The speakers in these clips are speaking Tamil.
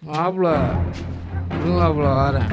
மாப்பிள மாப்பிள வரேன்.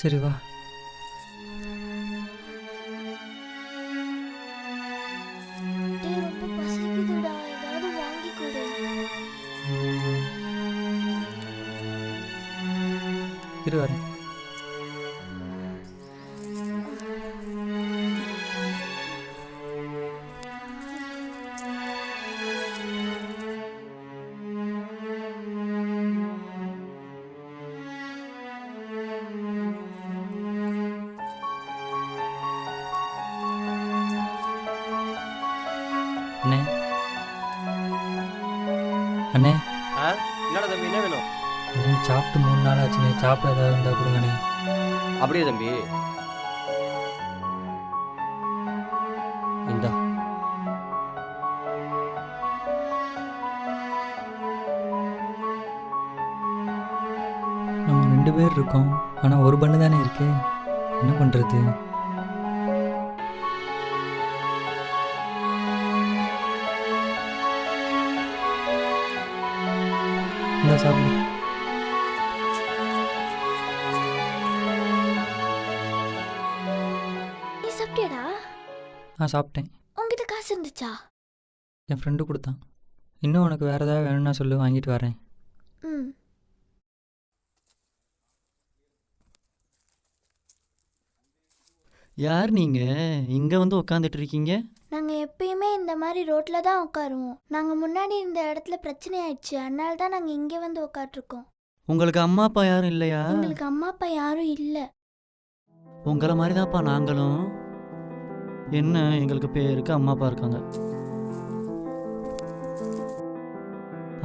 சரி வா. ரொம்ப பசிக்குதுடா, ஏதாவது வாங்கி கொடு. இரு வரேன். அண்ணே அண்ணே என்னடா தம்பி, என்ன வேணும்? அண்ணே சாப்பிட்டு 3 நாள் ஆச்சுண்ணே. சாப்பிட ஏதாவது இருந்தால் கொடுங்கண்ணே. அப்படியே தம்பி, இந்தா. நம்ம 2 பேர் இருக்கோம், ஆனால் ஒரு பண்ணு தானே இருக்கு. என்ன பண்ணுறது? இந்த சாப்பிடு. நீ சாப்பிட்டியாடா? சாப்பிட்டேன். உங்ககிட்ட காசு இருந்துச்சா? என் ஃப்ரெண்டு கொடுத்தான். இன்னும் உனக்கு வேறு ஏதாவது வேணும்னா சொல்லு, வாங்கிட்டு வரேன். ம். யார் நீங்கள் இங்கே வந்து உட்காந்துட்டு இருக்கீங்க? நாங்கள் எப்பயுமே இந்த மாதிரி ரோட்டில் தான் உட்காருவோம். நாங்கள் முன்னாடி இந்த இடத்துல பிரச்சனை ஆயிடுச்சு, அதனால தான் நாங்கள் இங்கே வந்து உட்காந்துருக்கோம். உங்களுக்கு அம்மா அப்பா யாரும் இல்லையா? எங்களுக்கு அம்மா அப்பா யாரும் இல்லை. உங்களை மாதிரி தான்ப்பா நாங்களும். என்ன, எங்களுக்கு பேருக்கு அம்மா அப்பா இருக்காங்க.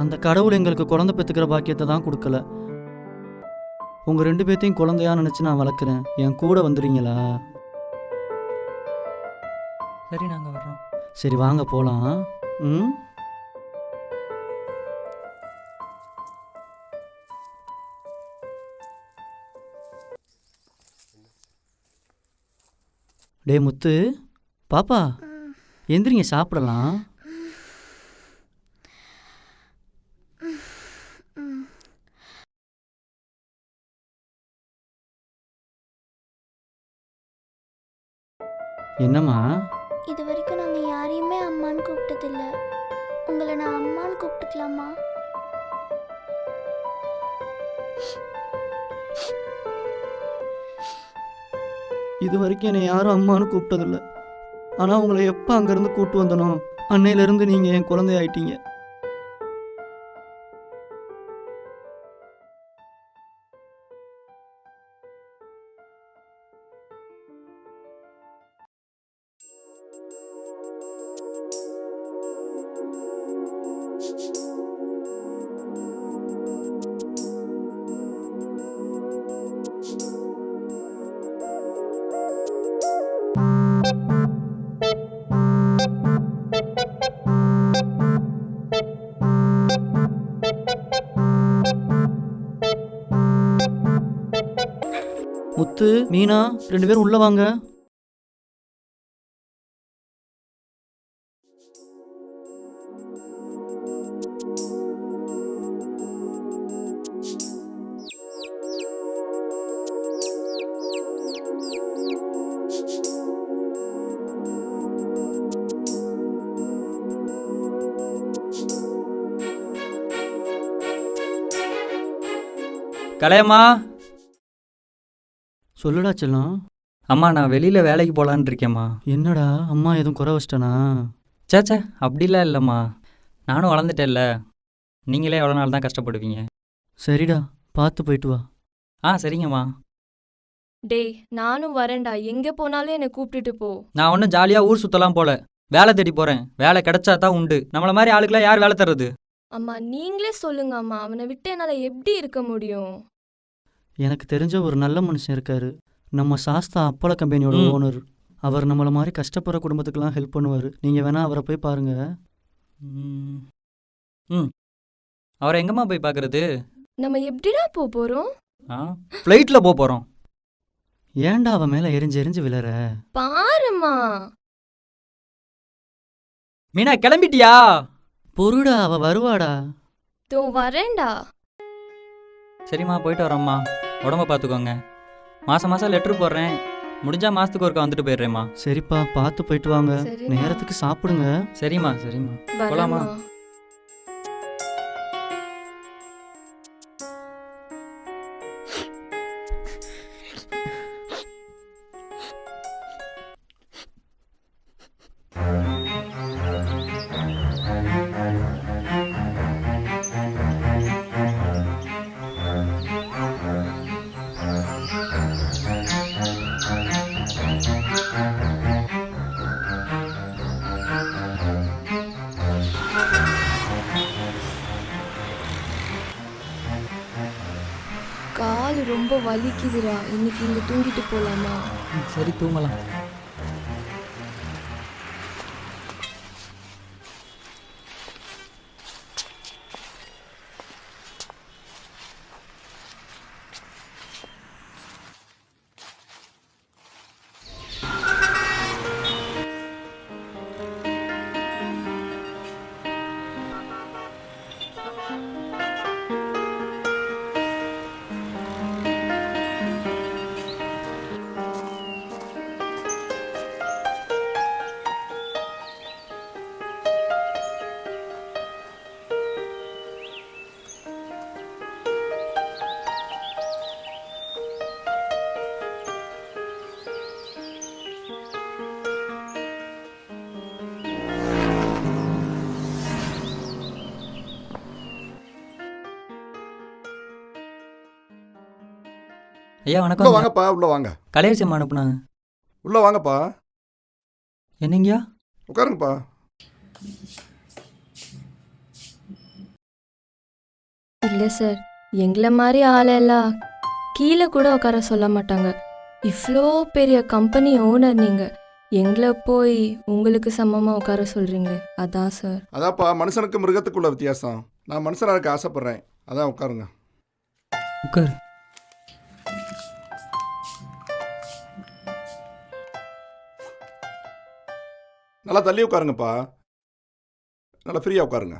அந்த கடவுள் எங்களுக்கு குழந்தை பெற்றுக்கிற பாக்கியத்தை தான் கொடுக்கல. உங்கள் 2 பேர்த்தையும் குழந்தையா நினச்சி நான் வளர்க்குறேன். என் கூட வந்துடுறீங்களா? சரி, நாங்கள் வர்றோம். சரி வாங்க போகலாம். ம். டே முத்து, பாப்பா எந்திரிங்க, சாப்பிடலாம். என்னம்மா? இது வரைக்கும் நாங்கள் யாரையுமே அம்மான்னு கூப்பிட்டதில்ல. உங்களை நான் அம்மான்னு கூப்பிட்டுக்கலாமா? இது வரைக்கும் என்னை யாரும் அம்மானு கூப்பிட்டதில்ல. ஆனால் உங்களை எப்போ அங்கேருந்து கூப்பிட்டு வந்தனோ அன்னையிலேருந்து நீங்கள் என் குழந்தையாயிட்டீங்க. முத்து, மீனா, 2 பேரும் உள்ள வாங்க. கலையம்மா. சொல்லுடா செல்லம். அம்மா நான் வெளியில் வேலைக்கு போகலான்னு இருக்கேம்மா. என்னடா அம்மா எதுவும் குறை வச்சிட்டனா? சேச்சே அப்படிலாம் இல்லைம்மா, நானும் வளர்ந்துட்டேன்ல, நீங்களே எவ்வளோ நாள் தான் கஷ்டப்படுவீங்க. சரிடா, பார்த்து போயிட்டு வா. சரிங்கம்மா. டேய் நானும் வரேன்டா, எங்கே போனாலும் என்னை கூப்பிட்டுட்டு போ. நான் ஒன்றும் ஜாலியாக ஊர் சுற்றலாம் போல, வேலை தேடி போகிறேன். வேலை கிடைச்சா தான் உண்டு. நம்மளை மாதிரி ஆளுக்கெல்லாம் யார் வேலை தர்றது? அம்மா நீங்களே சொல்லுங்க அம்மா, அவனை விட்டு என்னால் எப்படி இருக்க முடியும்? எனக்கு தெரிஞ்ச ஒரு நல்ல மனுஷன் இருக்காரு, நம்ம சாஸ்தா அப்பள கம்பெனியோட ஓனர். அவர் நம்மளை மாதிரி கஷ்டப்படுற குடும்பத்துக்கெல்லாம் ஹெல்ப் பண்ணுவார். நீங்கள் வேணா அவரை போய் பாருங்க. அவரை எங்கம்மா போய் பார்க்குறது? நம்ம எப்படிடா போகிறோம்? ஃப்ளைட்டில் போகிறோம். ஏன்டா அவன் மேலே எரிஞ்சு எரிஞ்சு விழற? பாருமா. மீனா கிளம்பிட்டியா? பொருடா, அவ வருவாடா. தோ வரேன்டா. சரிம்மா, போயிட்டு வரோம்மா. உடம்ப பார்த்துக்கோங்க. மாதம் மாதம் லெட்ரு போடுறேன், முடிஞ்சா மாதத்துக்கு ஒருக்கா வந்துட்டு போயிடுறேம்மா. சரிப்பா, பார்த்து போயிட்டு வாங்க. சரிம்மா. நேரத்துக்கு சாப்பிடுங்க. சரிம்மா சரிம்மா. போலாமா? வரேம்மா. கால் ரொம்ப வலிக்குதுடா, இன்னைக்கு இங்கே தூங்கிட்டு போகலாமா? சரி தூங்கலாம். ஐயா உள்ள வணக்கம். வாங்கப்பா, உள்ள வாங்க. கலையரசியம்மா அனுப்புனாங்க. உள்ள வாங்கப்பா, என்னங்கய்யா? உட்காருங்கப்பா. இல்லை சார், எங்களை மாதிரி ஆளெல்லாம் கீழே கூட உட்கார சொல்ல மாட்டாங்க. இவ்வளோ பெரிய கம்பெனி ஓனர் நீங்கள், எங்களை போய் உங்களுக்கு சமமாக உட்கார சொல்கிறீங்களே, அதான் சார். அதாப்பா மனுஷனுக்கு மிருகத்துக்குள்ள வித்தியாசம். நான் மனுஷனாக இருக்க ஆசைப்பட்றேன், அதான் உட்காருங்க. உட்காரு. நல்லா தள்ளி உட்காருங்கப்பா, நல்லா ஃப்ரீயாக உட்காருங்க.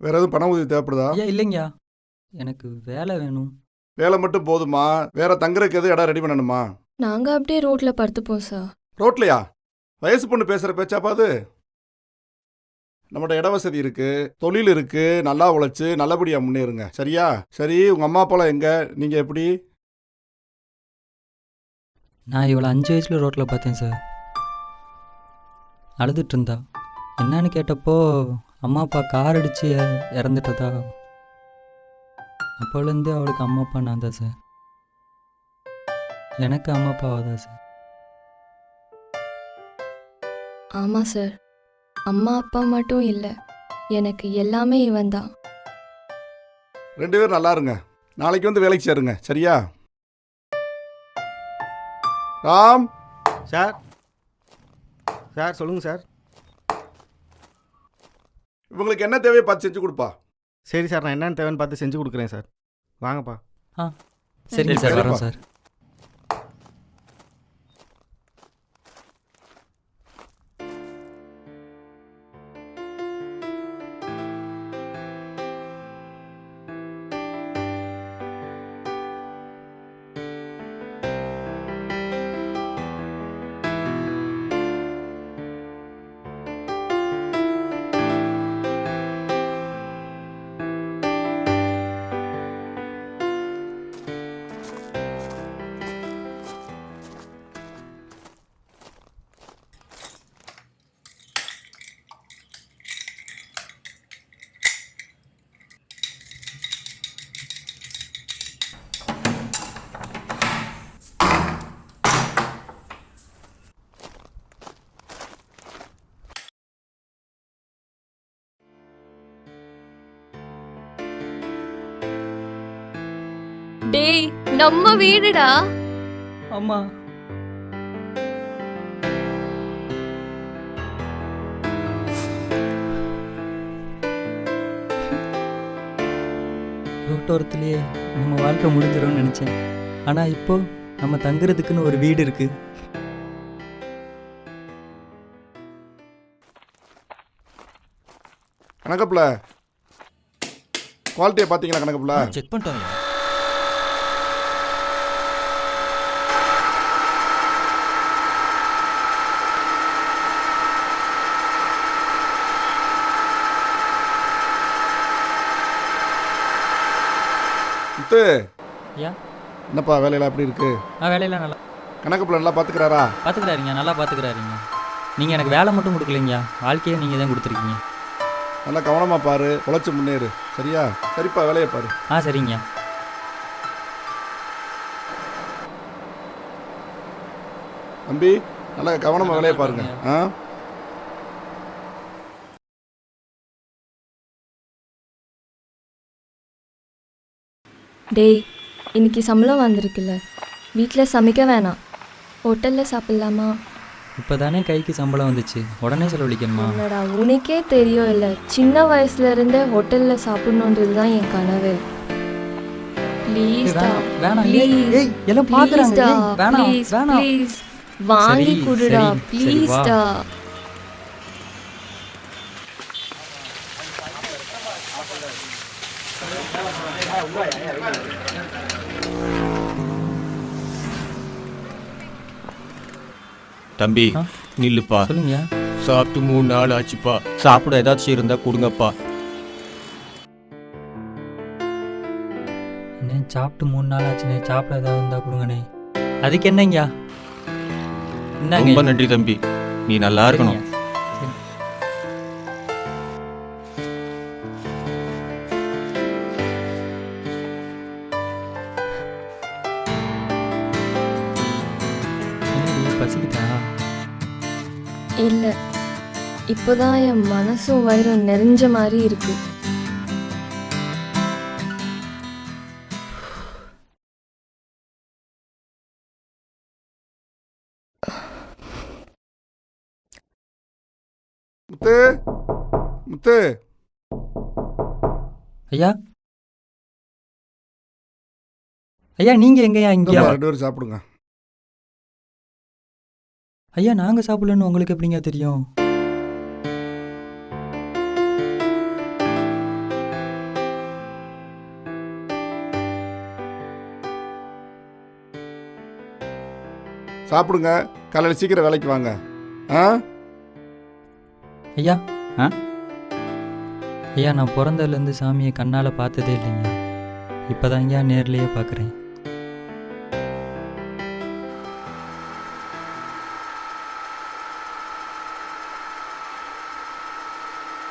வேற எதுவும் பண உதவி தேவைப்படுதா? ஐயா இல்லைங்கய்யா, எனக்கு வேலை வேணும். வேலை மட்டும் போதுமா? வேற தங்குறதுக்கு எதுவும் இடம் ரெடி பண்ணணுமா? நாங்கள் அப்படியே ரோட்டில் படுத்துப்போம் சார். ரோட்லையா? வயசு பொண்ணு பேசுகிற பேச்சாப்பா அது? நம்மகிட்ட இட வசதி இருக்கு, தொழில் இருக்கு, நல்லா உழைச்சு நல்லபடியாக முன்னேறுங்க. சரியா? சரி, உங்கள் அம்மா அப்பாலாம் எங்க? நீங்கள் எப்படி? நான் இவளை 5 வயசில் ரோட்டில் பார்த்தேன் சார். அழுதுட்டு இருந்தா. என்னன்னு கேட்டப்போ அம்மா அப்பா கார் அடித்து இறந்துட்டதா. அப்போலேருந்து அவளுக்கு அம்மா அப்பா நான் தான் சார். எனக்கு அம்மா அப்பாவா தான் சார். ஆமாம் சார், அம்மா அப்பா மட்டும் இல்லை, எனக்கு எல்லாமே இவன் தான். 2 பேரும் நல்லா இருங்க. நாளைக்கு வந்து வேலைக்கு சேருங்க. சரியா? ராம். சார். சார் சொல்லுங்கள் சார். இவங்களுக்கு என்ன தேவையை பார்த்து செஞ்சு கொடுப்பா. சரி சார், நான் என்னென்னு தேவைன்னு பார்த்து செஞ்சு கொடுக்குறேன் சார். வாங்கப்பா. சரிங்க சார், வரோம் சார். டேய் நம்ம வீடுடா. அம்மா ரோட்டோரத்துலேயே நம்ம வாழ்க்கை முடிஞ்சிடும்னு நினச்சேன். ஆனால் இப்போ நம்ம தங்குறதுக்குன்னு ஒரு வீடு இருக்கு. கணக்கப்புல குவாலிட்டியை பார்த்தீங்களா கணக்கப்புல? செக் பண்ணிட்டோம். முத்து ஐயா என்னப்பா வேலையெல்லாம் எப்படி இருக்கு? வேலையெல்லாம் நல்லா கணக்கப்புல நல்லா பார்த்துக்கிறாரா? பார்த்துக்கிறாருங்க, நல்லா பார்த்துக்கிறாருங்க. நீங்கள் எனக்கு வேலை மட்டும் கொடுக்கலைங்க, வாழ்க்கையை நீங்கள் தான் கொடுத்துருக்கீங்க. நல்லா கவனமாக பாரு, உழைச்சி முன்னேறு. சரியா? சரிப்பா, வேலையை பாரு. சரிங்க. தம்பி நல்லா கவனமாக வேலையை பாருங்க. டேய் இன்னைக்கு சம்பளம் வந்திருக்குல்ல, வீட்டில் சமைக்க வேணாம், ஹோட்டலில் சாப்பிட்லாமா? இப்போ தானே கைக்கு சம்பளம் வந்துச்சு, உடனே செலவழிக்கணுமா? என்னடா உனக்கே தெரியும் இல்லை, சின்ன வயசுலேருந்தே ஹோட்டலில் சாப்பிட்ணுன்றது தான் என் கனவு. ப்ளீஸ்டா வேணாம், ப்ளீஸ் எல்லாம் பார்க்குறாங்க. ப்ளீஸ் ப்ளீஸ் வாங்கி சரி, கொடுடா சரி, வா. ப்ளீஸ்டா. தம்பி நில்லுப்பா. சொல்லுங்க. சாப்பிட்டு 3 நாள் ஆச்சுப்பா. சாப்பிட ஏதாச்சும் இருந்தா கொடுங்கப்பா. அண்ணே சாப்பிட்டு 3 நாள் ஆச்சுண்ணே, சாப்பிட ஏதாவது இருந்தால் கொடுங்கண்ணே. அதுக்கு என்னங்கய்யா? ரொம்ப நன்றி தம்பி, நீ நல்லா இருக்கணும். பசிக்கிட்டா? இல்லை, இப்போதான் என் மனசும் வயிறும் நிறைஞ்ச மாதிரி இருக்கு. முத்து முத்து ஐயா ஐயா நீங்கள் எங்கய்யா? இங்கே 2 பேரும் சாப்பிடுங்க. ஐயா நாங்கள் சாப்பிடலன்னு உங்களுக்கு எப்படிங்க தெரியும்? சாப்பிடுங்க, காலையில் சீக்கிரம் வேலைக்கு வாங்க. ஐயா ஐயா நான் பிறந்ததுலேருந்து சாமியை கண்ணால் பார்த்ததே இல்லைங்க, இப்போதான் ஐயா நேர்லேயே பார்க்குறேன்.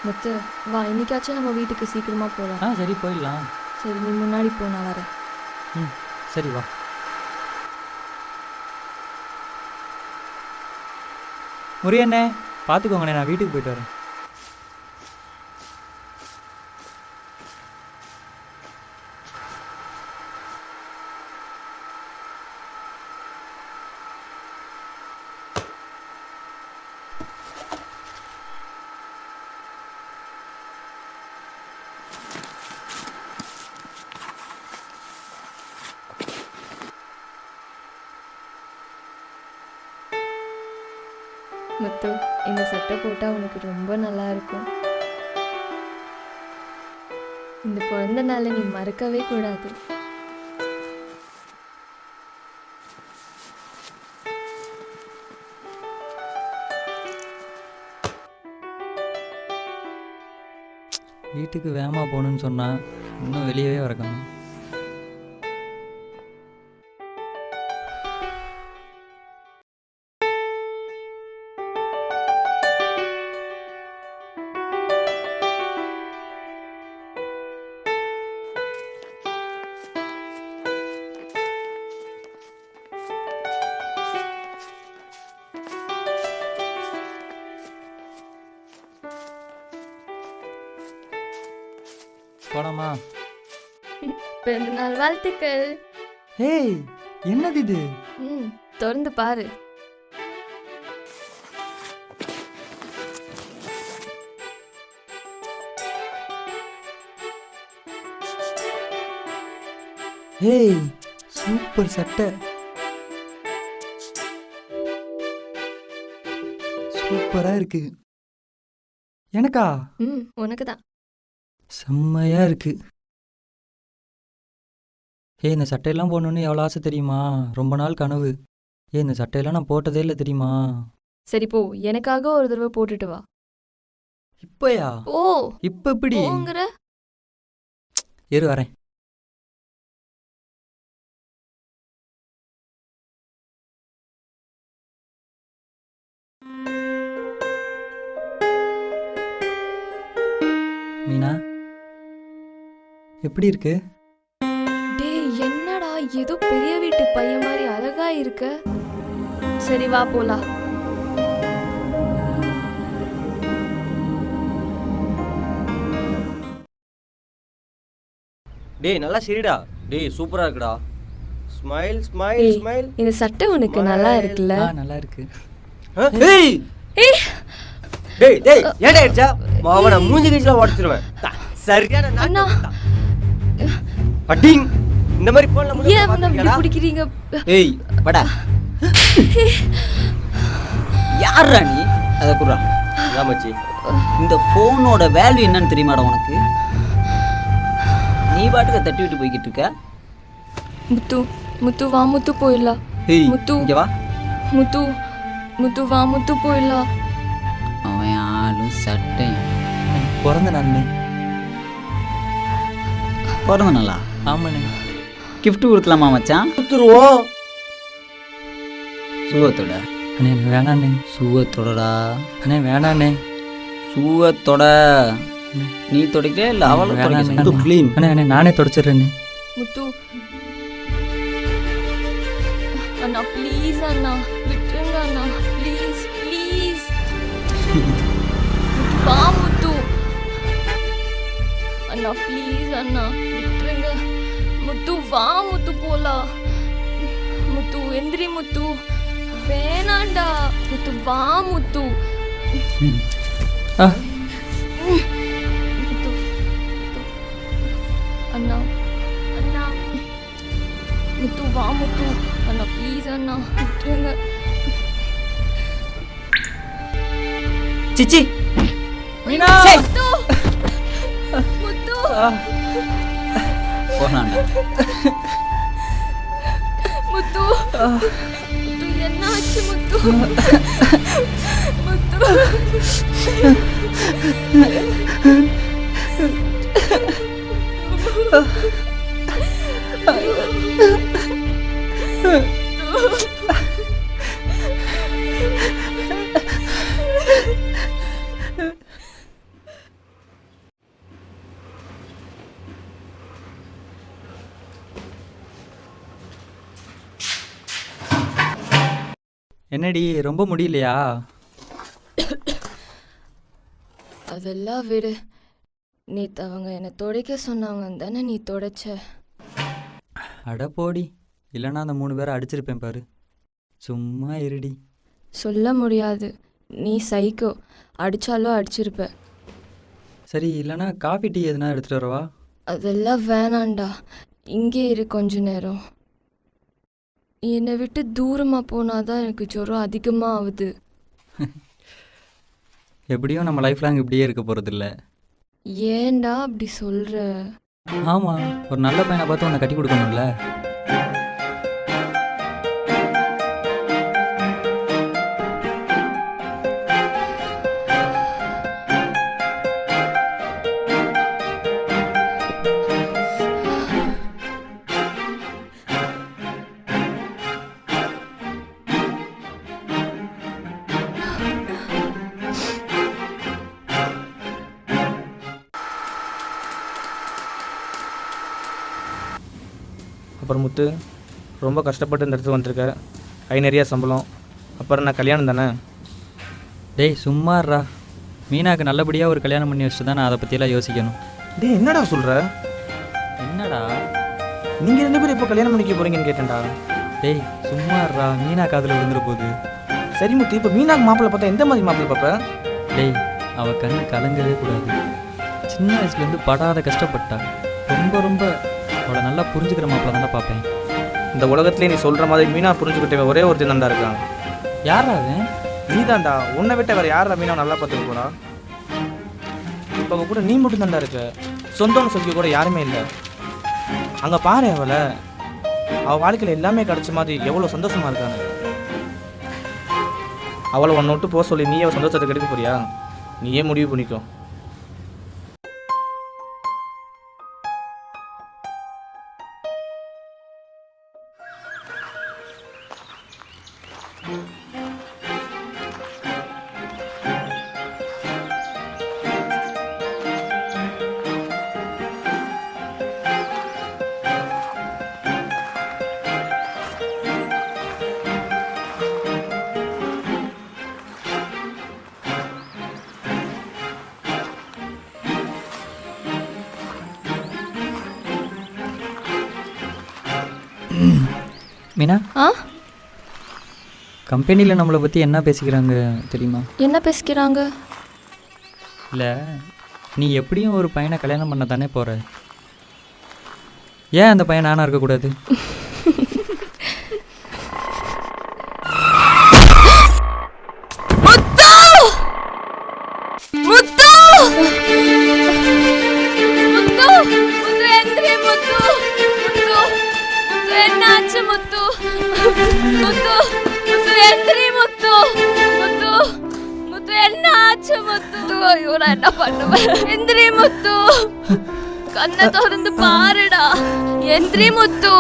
முத்து வா, இன்னைக்காச்சும் நம்ம வீட்டுக்கு சீக்கிரமா போகலாம். சரி போயிடலாம். சரி நீ முன்னாடி போ, நான் வரேன். சரி வா. முரியண்ணே பார்த்துக்கோங்கண்ணே, நான் வீட்டுக்கு போயிட்டு வரேன். முத்து இந்த சட்டை போட்டால் உனக்கு ரொம்ப நல்லா இருக்கும். இந்த பிறந்த நாளை நீ மறக்கவே கூடாது. வீட்டுக்கு வேகமாக போகணுன்னு சொன்னால் இன்னும் வெளியவே வரக்கணும். போலாமா? பிறந்தநாள் வாழ்த்துக்கள். ஏய் என்னது இது? ம், திறந்து பாரு. ஏய் சூப்பர் சட்டை, சூப்பரா இருக்கு. எனக்கா? ம், உனக்கு தான். செம்மையா இருக்கு. ஏய் இந்த சட்டையெல்லாம் போடணுன்னு எவ்வளோ ஆசை தெரியுமா? ரொம்ப நாள் கனவு. ஏய் இந்த சட்டையெல்லாம் நான் போட்டதே இல்லை தெரியுமா? சரி போ, எனக்காக ஒரு தடவை போட்டுட்டு வா. இப்பயா? ஓ, இப்ப எப்படி? போங்கிற. இரு வரேன். மீனா எப்படி இருக்கு? டேய் என்னடா ஏதோ பெரிய வீட்டு பையன் மாதிரி அழகா இருக்க. சரி வா போலாம். டேய் நல்லா சரிடா. டேய் சூப்பரா இருக்குடா. ஸ்மைல் ஸ்மைல் ஏய், ஸ்மைல். இந்த சட்டை உனக்கு நல்லா இருக்குல்ல? நல்லா இருக்கு. ஏய் ஏய், டேய் டேய் ஏடா அடிச்சா மாவன மூஞ்சி கிஞ்சில உடைச்சிருவேன். சரியான அண்ணா. அடிங் இந்த மாதிரி போன்ல ஏன் அவனை இப்படி பிடிக்கிறீங்க? ஏய் படா, யாரா நீ? அதை குடுறா. ராமச்சி இந்த ஃபோனோட வேல்யூ என்னன்னு தெரியுமாடா உனக்கு? நீ பாட்டுக்கு தட்டி விட்டு போய்கிட்டு இருக்க. முத்து, முத்து வா முத்து போயிடலாம். ஏய் முத்து. இங்க வா. முத்து, முத்து வா முத்து போயிடலாம். அவன் ஆளும் சட்டையும். பிறந்த நாள்னே. பிறந்த நாளா? ஆமாண்ணே. கிஃப்ட் கொடுக்கலாமா மச்சான்? கொடுத்துருவோம். சுகத்தோட. அண்ணே வேணாண்ணே. சுகத்தோடடா. அண்ணே வேணாண்ணே. சுகத்தோட. நீ தொடக்கிட்டே இல்லை அவளும் வேணாண்ணே. தொடக்க. க்ளீன். அண்ணே அண்ணே நானே தொடச்சிடுறேண்ணே. முத்து அண்ணா ப்ளீஸ் அண்ணா விட்டுருங்க அண்ணா ப்ளீஸ் ப்ளீஸ். வா முத்து அண்ணா ப்ளீஸ் அண்ணா விட்டுருங்க. முத்து வா முத்து போலாம். முத்து எந்திரி முத்து. வேணாண்டா முத்து வா முத்து. ஆ முத்து அண்ணா அண்ணா முத்து வா முத்து அண்ணா ப்ளீஸ் அண்ணா விட்டுருங்க. சிச்சி மீனா. முத்து முத்து போனாண்டா. முத்து முத்து என்னாச்சு முத்து? முத்து என்னடி ரொம்ப முடியலையா? அதெல்லாம் விடு. நேற்று அவங்க என்னை துடைக்க சொன்னாங்க தானே நீ துடைச்ச. அட போடி, இல்லைன்னா அந்த 3 பேரை அடிச்சிருப்பேன் பாரு. சும்மா இருடி. சொல்ல முடியாது, நீ சைக்கோ. அடித்தாலும் அடிச்சிருப்ப. சரி இல்லைன்னா காஃபி டீ எதுனா எடுத்துகிட்டு வரவா? அதெல்லாம் வேணாண்டா, இங்கே இரு கொஞ்ச நேரம். என்னை விட்டு தூரமாக போனாதான் எனக்கு ஜுரம் அதிகமாக ஆகுது. எப்படியும் நம்ம லைஃப் லாங் இப்படியே இருக்க போகிறதில்ல. ஏன்டா அப்படி சொல்கிற? ஆமாம், ஒரு நல்ல பையனை பார்த்து உன்னை கட்டி கொடுக்கணும்ல. அப்புறம் முத்து ரொம்ப கஷ்டப்பட்டு இந்த இடத்துக்கு வந்திருக்க. கை நிறைய சம்பளம். அப்புறம் நான் கல்யாணம் தானே. டேய் சும்மாறா. மீனாக்கு நல்லபடியாக ஒரு கல்யாணம் பண்ணி வச்சுட்டு தான் நான் அதை பற்றியெல்லாம் யோசிக்கணும். டேய் என்னடா சொல்கிற? என்னடா நீங்கள் 2 பேரும் இப்போ கல்யாணம் பண்ணிக்க போகிறீங்கன்னு கேட்டேன்டா. டேய் சும்மா இருடா, மீனா காதில் விழுந்துட போகுது. சரி முத்து, இப்போ மீனாக்கு மாப்பிள்ளை பார்த்தா எந்த மாதிரி மாப்பிள்ளை பார்ப்பேன்? டேய் அவள் கண்ணு கலங்கவே கூடாது. சின்ன வயசுலேருந்து படாத கஷ்டப்பட்டா. ரொம்ப ரொம்ப அவளை நல்லா புரிஞ்சுக்கிற மாப்பிள்ளை தானே பார்ப்பேன். இந்த உலகத்துலேயே நீ சொல்கிற மாதிரி மீனா புரிஞ்சுக்கிட்டவன் ஒரே ஒரு தினம்டா இருக்கான். யாரா அவன்? நீ தான்டா. உன்னை விட்ட வேறு யாரா மீனா நல்லா பார்த்துக்க போறா? இப்போ கூட நீ மட்டும் தான்டா இருக்க. சொந்தம்னு சொல்லிக்க கூட யாருமே இல்லை. அங்கே பாரு அவளை, அவள் வாழ்க்கையில் எல்லாமே கிடச்ச மாதிரி எவ்வளோ சந்தோஷமா இருக்காங்க. அவளை ஒன்று விட்டு போக சொல்லி நீ அவள் சந்தோஷத்தை கெடுக்க போறியா? நீயே முடிவு பண்ணிக்கோ. மீனா, ஆ கம்பெனியில் நம்மளை பற்றி என்ன பேசிக்கிறாங்க தெரியுமா? என்ன பேசிக்கிறாங்க? இல்லை, நீ எப்படியும் ஒரு பையனை கல்யாணம் பண்ண தானே போகிற. ஏன் அந்த பையன் நானாக இருக்கக்கூடாது? என்ன பண்ணுவேன்? எந்திரி முத்து, கண்ணை திறந்து பாருடா. எந்திரி முத்து.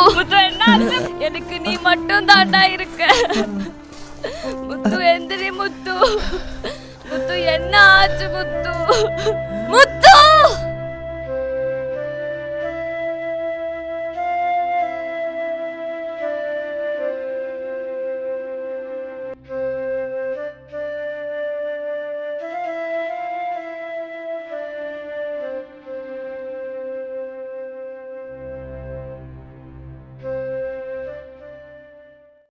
எனக்கு நீ மட்டும் தாண்டா இருக்க. முத்து எந்திரி முத்து. முத்து என்ன ஆச்சு முத்து?